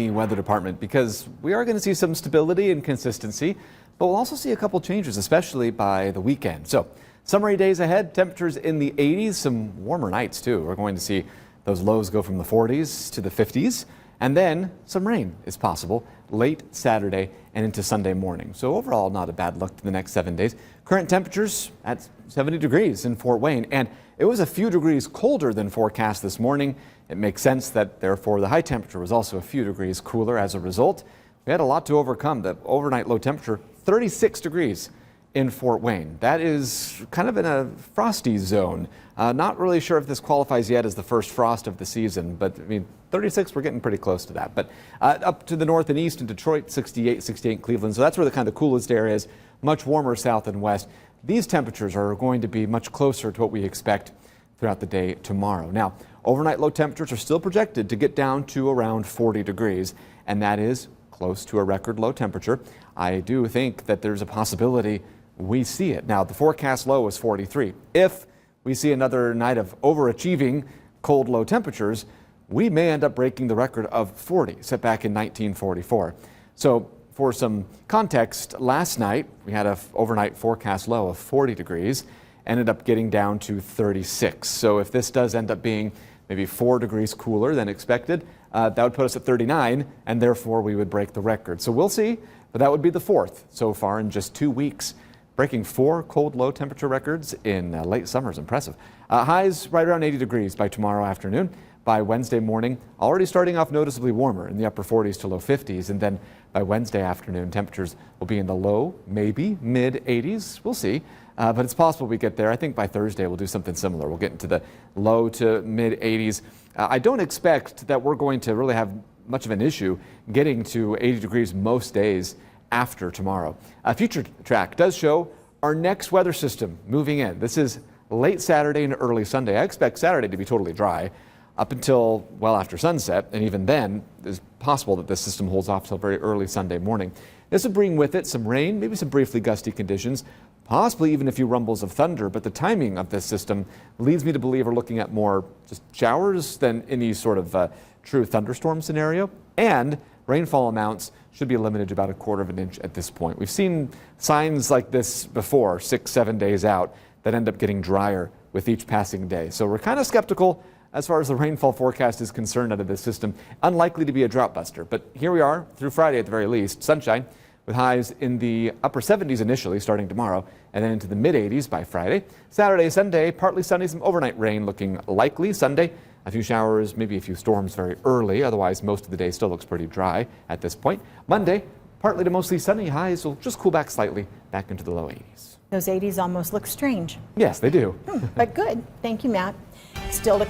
the weather department because we are going to see some stability and consistency, but we'll also see a couple changes, especially by the weekend. So summery days ahead, temperatures in the 80s, some warmer nights too. We're going to see those lows go from the 40s to the 50s, and then some rain is possible late Saturday and into Sunday morning. So overall, not a bad look to the next 7 days. Current temperatures at 70 degrees in Fort Wayne, and it was a few degrees colder than forecast this morning. It makes sense that therefore the high temperature was also a few degrees cooler as a result. We had a lot to overcome. The overnight low temperature, 36 degrees in Fort Wayne. That is kind of in a frosty zone. Not really sure if this qualifies yet as the first frost of the season, but I mean, 36, we're getting pretty close to that. But up to the north and east in Detroit, 68, 68 in Cleveland. So that's where the kind of coolest area is, much warmer south and west. These temperatures are going to be much closer to what we expect throughout the day tomorrow. Now, overnight low temperatures are still projected to get down to around 40 degrees, and that is close to a record low temperature. I do think that there's a possibility we see it. Now, the forecast low is 43. If we see another night of overachieving cold low temperatures, we may end up breaking the record of 40 set back in 1944. So for some context, last night we had an overnight forecast low of 40 degrees, ended up getting down to 36. So if this does end up being maybe 4 degrees cooler than expected, that would put us at 39, and therefore we would break the record. So we'll see, but that would be the fourth so far in just 2 weeks. Breaking 4 cold low temperature records in late summer is impressive. Highs right around 80 degrees by tomorrow afternoon. By Wednesday morning, already starting off noticeably warmer in the upper 40s to low 50s. And then by Wednesday afternoon, temperatures will be in the low, maybe mid 80s. We'll see. But it's possible we get there. I think by Thursday we'll do something similar. We'll get into the low to mid 80s. I don't expect that we're going to really have much of an issue getting to 80 degrees most days after tomorrow. A future track does show our next weather system moving in. This is late Saturday and early Sunday. I expect Saturday to be totally dry up until well after sunset, and even then it's possible that this system holds off till very early Sunday morning. This will bring with it some rain, maybe some briefly gusty conditions, possibly even a few rumbles of thunder, but the timing of this system leads me to believe we're looking at more just showers than any sort of true thunderstorm scenario, and rainfall amounts should be limited to about 1/4 of an inch at this point. We've seen signs like this before, 6-7 days out, that end up getting drier with each passing day. So we're kind of skeptical as far as the rainfall forecast is concerned out of this system. Unlikely to be a drought buster, but here we are through Friday at the very least. Sunshine with highs in the upper 70s initially starting tomorrow, and then into the mid 80s by Friday. Saturday, Sunday, partly sunny, some overnight rain looking likely. Sunday, a few showers, maybe a few storms very early. Otherwise, most of the day still looks pretty dry at this point. Monday, partly to mostly sunny. Highs will just cool back slightly, back into the low 80s. Those 80s almost look strange. Yes, they do. But good. Thank you, Matt. Still to come.